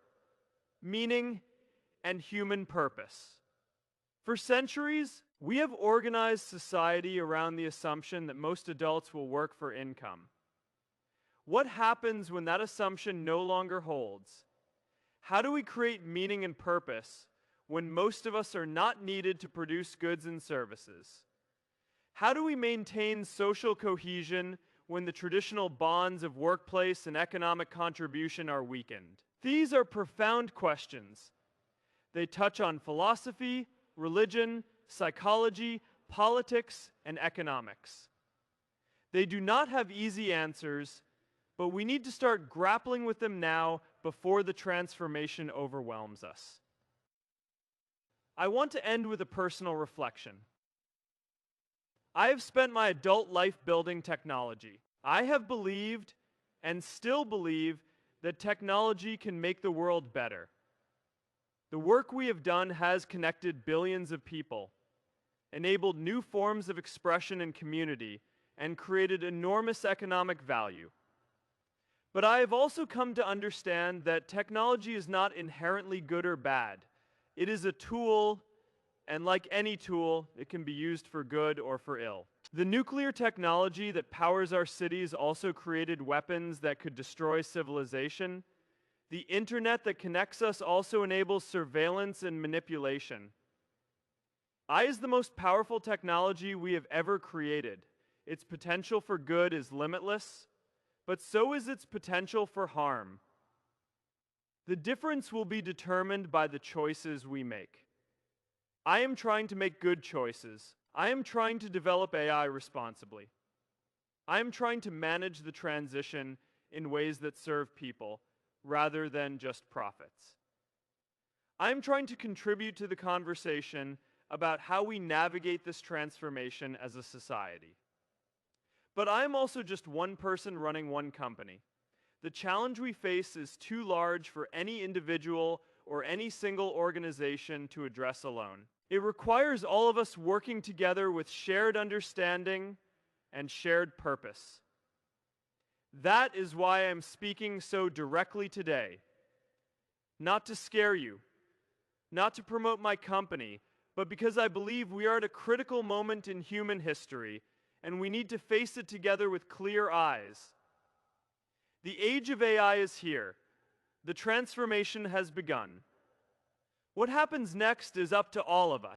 meaning, and human purpose. For centuries, we have organized society around the assumption that most adults will work for income. What happens when that assumption no longer holds? How do we create meaning and purpose when most of us are not needed to produce goods and services? How do we maintain social cohesion when the traditional bonds of workplace and economic contribution are weakened? These are profound questions. They touch on philosophy, religion, psychology, politics, and economics. They do not have easy answers, but we need to start grappling with them now before the transformation overwhelms us. I want to end with a personal reflection. I have spent my adult life building technology. I have believed, and still believe, that technology can make the world better. The work we have done has connected billions of people, enabled new forms of expression and community, and created enormous economic value. But I have also come to understand that technology is not inherently good or bad. It is a tool, and like any tool, it can be used for good or for ill. The nuclear technology that powers our cities also created weapons that could destroy civilization. The internet that connects us also enables surveillance and manipulation. AI is the most powerful technology we have ever created. Its potential for good is limitless, but so is its potential for harm. The difference will be determined by the choices we make. I am trying to make good choices. I am trying to develop AI responsibly. I am trying to manage the transition in ways that serve people, rather than just profits. I am trying to contribute to the conversation about how we navigate this transformation as a society. But I am also just one person running one company. The challenge we face is too large for any individual or any single organization to address alone. It requires all of us working together with shared understanding and shared purpose. That is why I'm speaking so directly today. Not to scare you, not to promote my company, but because I believe we are at a critical moment in human history, and we need to face it together with clear eyes. The age of AI is here. The transformation has begun. What happens next is up to all of us.